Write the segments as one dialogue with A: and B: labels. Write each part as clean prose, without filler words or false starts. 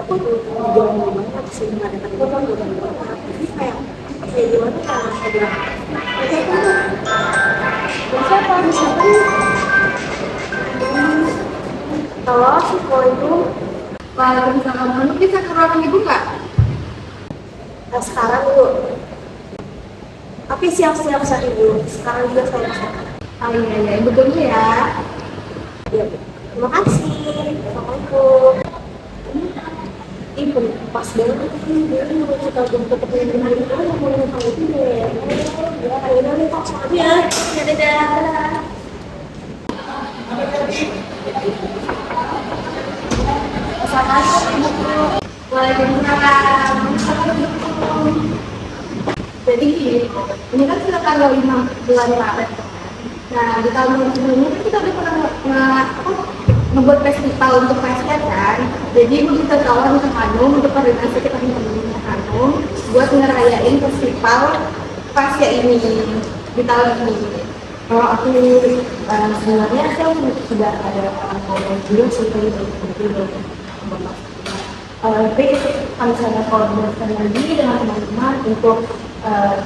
A: aku tuh jauh banget sih nggak ada kata jauh banget. Jadi kayak gimana kan saya bilang siapa siapa nih kalau si Ko itu
B: Waalaikumsalam. Kamu bisa ke ruangan ibu nggak?
A: sekarang dulu tapi siap-siap saya dulu sekarang juga saya siap.
B: Oh iya, iya. Ibu tunggu ya.
A: Ya, terima kasih. Assalamualaikum. Ibu pas banget nih dia mau kita jemput ketemu hari itu mau nonton itu deh. Ya, akhirnya nih pas ya. Ya dadah. Assalamualaikum Ibu.
B: Waalaikumsalam. Jadi gini, ini kan sudah tanggal 5 bulan Maret. Nah, di tahun sebelumnya kan kita udah pernah ngebuat festival untuk basket kan. Jadi ibu kita tawarin ke Hanum untuk koordinasi kita dengan Hanum buat ngerayain festival Pasya ini di tahun ini. Kalau aku sebenarnya saya sudah ada ngomong juga sih tadi tapi kami sana koordinasikan lagi dengan teman-teman untuk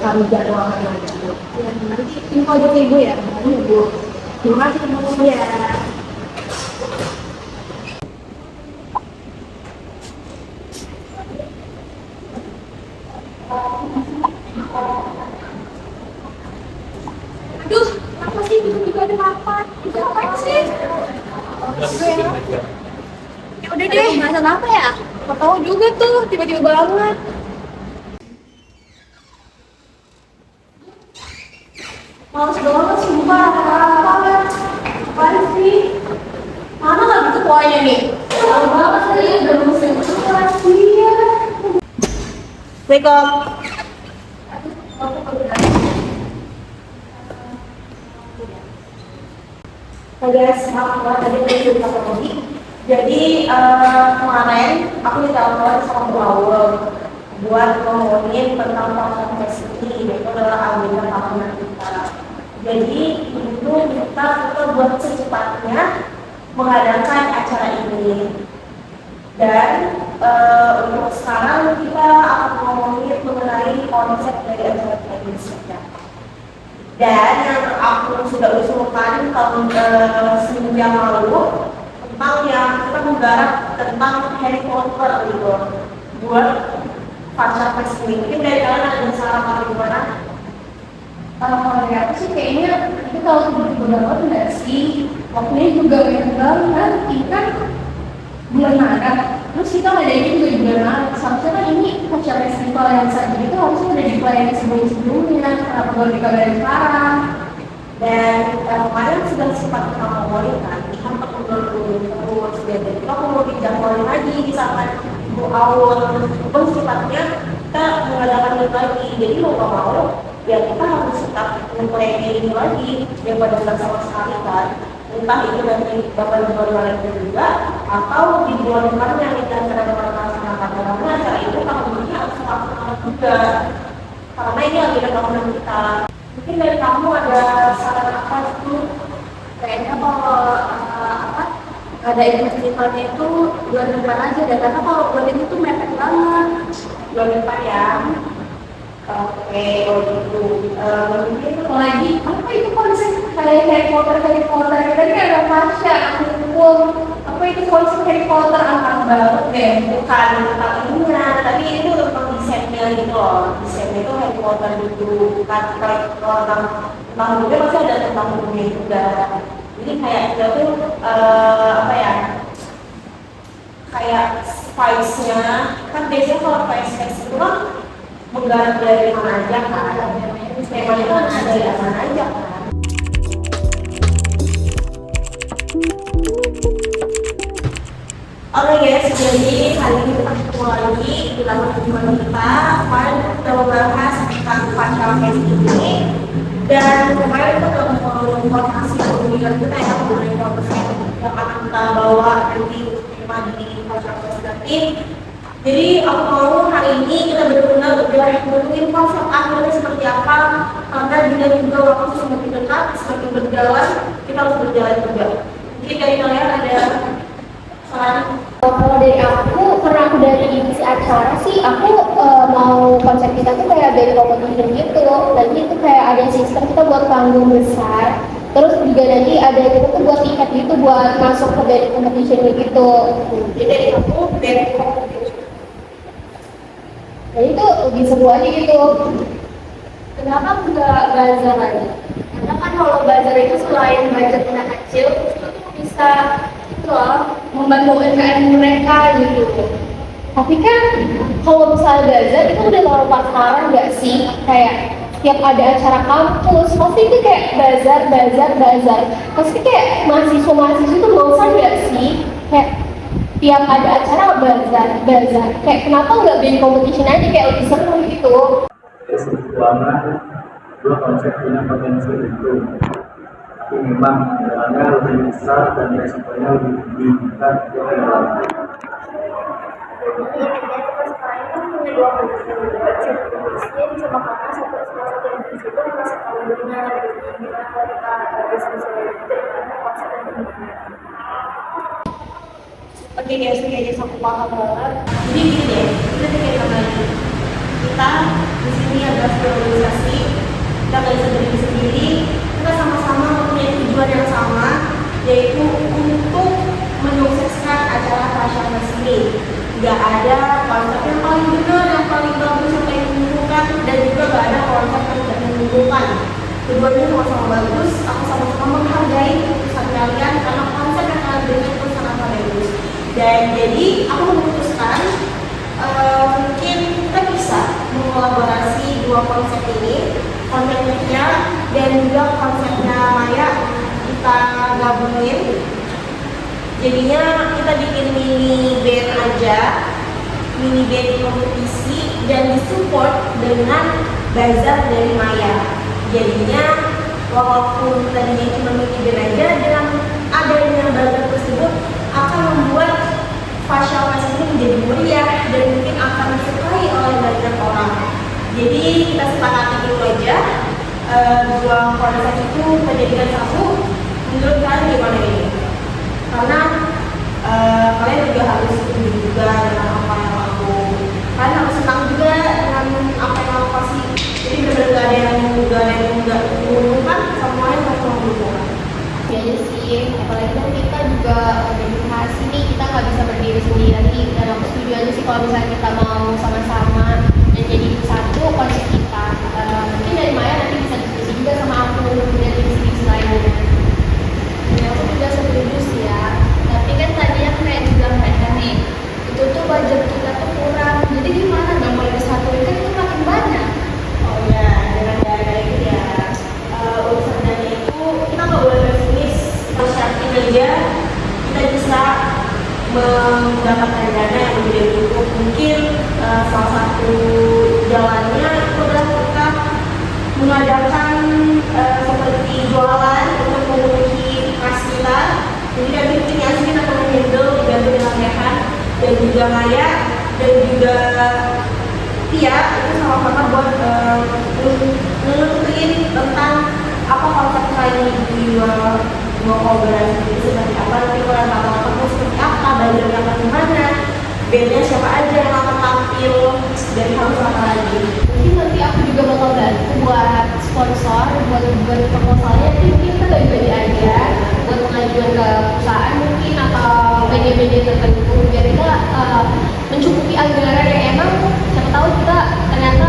B: kami jadwalkan lagi. Ya, nanti info aja ke ibu ya, ibu. Terima kasih ya.
A: Aduh, apa sih tiba-tiba ada rapat? Itu apa sih? Ya udah deh, bahasan apa ya? Gak tahu juga tuh, tiba-tiba banget. Males banget sumpah, apa? Apaan sih? Mana gak gitu poinnya nih? Males banget sih, udah musim lagi ya. Assalamualaikum. Nah guys, maaf banget tadi aku cerita lagi. Jadi kemarin aku ditelepon sama Bu Awal buat ngomongin tentang konferensi ini, yaitu adalah agenda tahunan kita. Jadi itu kita buat secepatnya mengadakan acara ini. Dan untuk sekarang kita akan ngomongin mengenai konsep dari acara ini saja. Dan yang aku sudah usulkan tahun seminggu yang lalu tentang yang kita menggarap tentang Harry Potter gitu buat Pasar Festival. Mungkin dari kalian ada saran atau gimana?
B: Kalau dari aku sih kayaknya itu kalau tiba-tiba banget nggak sih, waktunya juga banyak banget. Ini kan bulan Maret, terus kita ngadainnya juga di bulan Maret. Seharusnya kan ini pasca festival yang saat itu harusnya udah dilayani sebelum-sebelumnya, kenapa baru dikabarin sekarang?
A: Dan kemarin sudah sempat kita ngomongin kan, kita perlu terus jadi kita perlu dijadwalin lagi di saat Bu Awal pun sifatnya kita mengadakan itu lagi. Jadi mau nggak mau ya kita harus tetap memulai ini lagi daripada nggak sama sekali kan. Entah itu nanti bapak baru lagi juga atau di bulan depannya kita akan melaksanakan karena acara itu tahun ini harus melaksanakan juga karena ini lagi ada tahunan kita. Mungkin dari kamu ada saran apa itu?
B: Kayaknya kalau ada festivalnya itu bulan depan aja deh, karena kalau bulan ini tuh mepet banget.
A: Bulan depan ya. Oke, kalau gitu. Mungkin
B: Apalagi apa itu konsep kayak Harry Potter tadi kan ada Pasha, aku kumpul apa itu konsep Harry Potter angkat banget deh.
A: bukan tentang ininya, tapi itu tentang desainnya gitu loh. Desainnya itu Harry Potter gitu. Bukan kalau tentang bukunya pasti ada tentang bukunya juga. Jadi kayak kita tuh apa ya? Kayak spice-nya kan biasanya kalau spice itu kan menggarap dari mana aja kan. Temanya kan ada dari mana aja kan. Oke guys, jadi kali ini kita ketemu lagi di dalam pertemuan kita. Kemarin kita membahas tentang Pasca Fest ini. Dan kemarin kita udah mau informasi pemilihan kita yang mengenai konten yang akan kita bawa nanti tema di Pasca Fest nanti. Jadi aku mau hari ini kita benar-benar udah menentuin konsep akhirnya seperti apa. Karena bila juga waktu semakin dekat, semakin berjalan, kita harus berjalan juga. Mungkin dari kalian ada saran?
B: Kalau dari aku, karena aku dari
C: ada sistem kita buat panggung besar. Terus juga nanti ada kita tuh buat tiket gitu buat masuk ke band competition gitu.
A: Jadi aku band competition.
C: Jadi itu lebih seru aja gitu.
B: Kenapa nggak bazar aja? Karena kan kalau bazar itu selain budgetnya kecil, itu tuh bisa itu loh, membantu UMKM mereka gitu.
C: Tapi kan kalau misalnya bazar itu udah terlalu pasaran nggak sih? Kayak tiap ada acara kampus pasti itu kayak bazar. Pasti kayak mahasiswa itu bosan nggak sih? Kayak tiap ada acara bazar. Kayak kenapa nggak band competition aja kayak lebih seru gitu?
D: Keuangan dua konsep punya potensi itu, tapi memang anggarannya lebih besar dan resikonya lebih tinggi jika kita dalam.
E: Jadi kita sekarang kan punya dua kondisi, cuma karena satu yang di situ masih tahu benar, jadi kalau kita diskusi itu karena konsep yang benar.
A: Oke guys, aku paham banget. Jadi gini deh, kita bikin nama ini. Kita di sini adalah sebuah organisasi, kita nggak bisa berdiri sendiri, kita sama-sama mempunyai tujuan yang sama, yaitu untuk menyukseskan acara Fashion Fest ini. Nggak ada konsep yang paling benar, yang paling bagus, yang paling menguntungkan, dan juga nggak ada konsep yang tidak menguntungkan. Keduanya sama-sama bagus, aku sama-sama menghargai keputusan kalian karena konsep yang kalian berikan itu sangat bagus. Dan jadi aku memutuskan mungkin kita bisa mengkolaborasi dua konsep ini, konsepnya dan juga konsepnya Maya kita gabungin. Jadinya kita bikin mini band aja, mini band kompetisi dan disupport dengan bazar dari Maya. Jadinya walaupun tadinya cuma mini band aja, dengan adanya bazar tersebut akan membuat Fashion Fest ini menjadi meriah dan mungkin akan disukai oleh banyak orang. Jadi kita sepakati dulu aja dua konsep itu kita jadikan satu. Menurut kalian gimana ini? Karena kalian juga harus setuju juga dengan apa yang aku, kalian harus senang juga dengan apa yang aku kasih. Jadi benar-benar gak ada yang menguntungkan, semuanya harus menguntungkan.
C: Jadi sih, apalagi kan kita juga organisasi nih, kita nggak bisa berdiri sendiri. Dan aku setuju aja sih kalau misalnya kita mau sama-sama dan jadi satu konsep kita. Mungkin dari Maya nanti bisa diskusi juga sama aku dan divisi lainnya.
B: Ya, aku juga setuju sih ya. Tapi kan tadi yang kayak bilang mereka nih, itu tuh budget kita tuh kurang. Jadi gimana dong kalau disatuin kan itu makin banyak.
A: Oh ya, dengan dana itu ya, urusan dana itu kita nggak boleh pesimis. Kita siapin aja, kita bisa mendapatkan dana yang lebih cukup. Mungkin salah satu jalannya itu adalah kita mengadakan seperti jualan untuk memenuhi kas kita. Jadi dari ini asli kita akan handle dibantu dengan Rehan dan juga Maya dan juga Tia itu sama-sama buat menentuin tentang apa konsep lain di dua kolaborasi ini seperti apa, nanti kalian bakal ketemu seperti apa, bajunya akan gimana, bandnya siapa aja yang akan tampil, dan harus apa lagi.
C: Mungkin nanti aku juga bakal bantu buat sponsor, buat proposalnya. Nanti mungkin kita bagi-bagi aja buat pengajuan ke perusahaan mungkin atau media-media tertentu biar kita mencukupi anggaran yang emang siapa tahu kita ternyata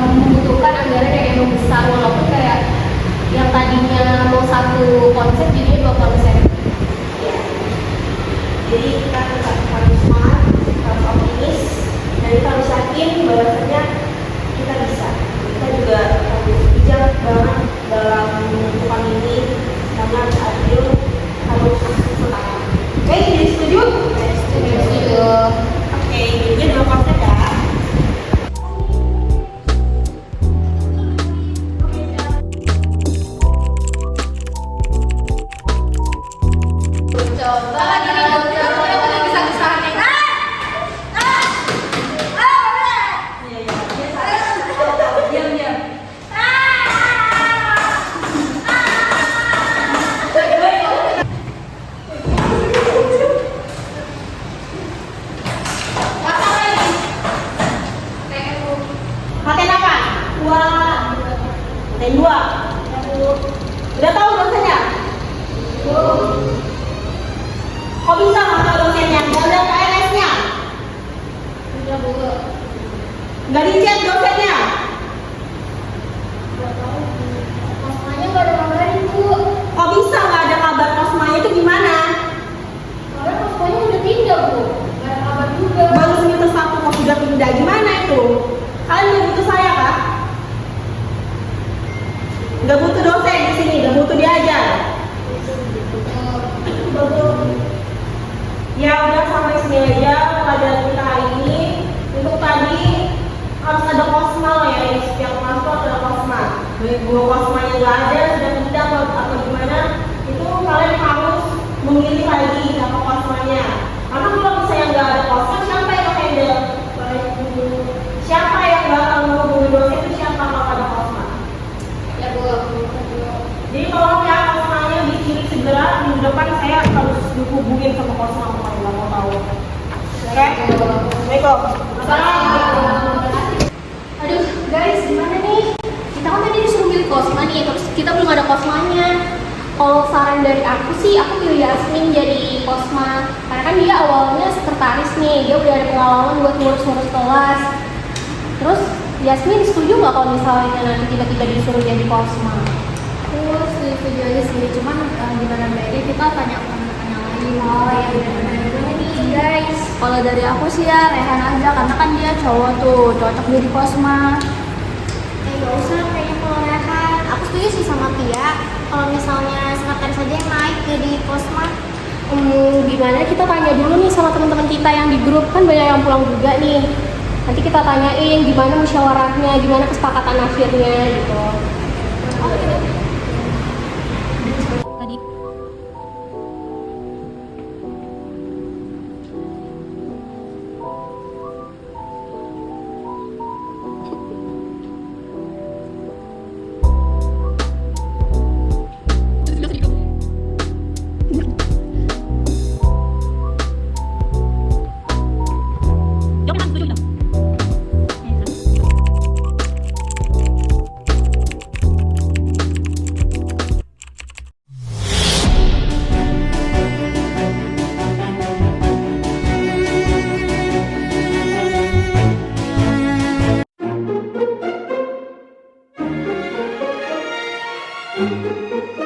C: membutuhkan anggaran yang emang besar walaupun kayak yang tadinya mau satu konsep jadinya dua konsep.
A: Ya. Jadi kita tetap harus semangat, harus optimis, Yang dua. Udah tahu dosennya? Kok bisa nggak tahu dosennya? Nggak ada KRS-nya?
C: Udah Bu.
A: Nggak dicek dosennya?
C: Udah tahu Bu. Kosmanya nggak ada kabarin Bu.
A: Kok bisa nggak ada kabar kosmanya itu gimana?
C: Karena kosmanya udah pindah Bu. Nggak ada kabar juga.
A: Baru semester 1 kok sudah pindah, gimana itu? Kalian nggak butuh saya kah? Nggak butuh dosen di sini, nggak butuh diajar. Ya udah sampai sini aja pelajaran kita hari ini. Untuk tadi harus ada kosma ya, di setiap kelas tuh ada kosma. Kalau kosmanya nggak ada, sudah pindah atau gimana, itu kalian harus memilih lagi apa kosmanya. Karena kalau misalnya nggak ada kosma, siapa yang handle? Siapa yang bakal menghubungi dosen itu siapa kalau ada kosma?
C: Ya Bu.
A: Jadi tolong ya kosmanya dikirim segera, minggu depan saya harus dihubungin sama kosma kalau nggak mau tahu. Oke? Assalamualaikum.
C: Aduh guys, gimana nih? Kita kan tadi disuruh milih kosma nih, terus kita belum ada kosmanya. Kalau saran dari aku sih, aku pilih Yasmin jadi kosma. Karena kan dia awalnya sekretaris nih, dia udah ada pengalaman buat ngurus-ngurus kelas. Terus Yasmin setuju nggak kalau misalnya nanti tiba-tiba disuruh jadi kosma?
B: Aku setuju aja sih, cuman gimana baiknya kita tanya ke teman-teman yang lain.
C: Oh ya benar-benar gimana nih guys?
B: Kalau dari aku sih ya Rehan aja, karena kan dia cowok tuh, cocok jadi kosma.
E: Gak usah kayaknya kalau Rehan. Aku setuju sih sama Tia. Kalau misalnya sekretaris saja yang naik jadi kosma.
C: Gimana kita tanya dulu nih sama teman-teman kita yang di grup, kan banyak yang pulang juga nih. Nanti kita tanyain gimana musyawarahnya, gimana kesepakatan akhirnya gitu.
E: Oh gitu.
B: Tadi
E: Thank you.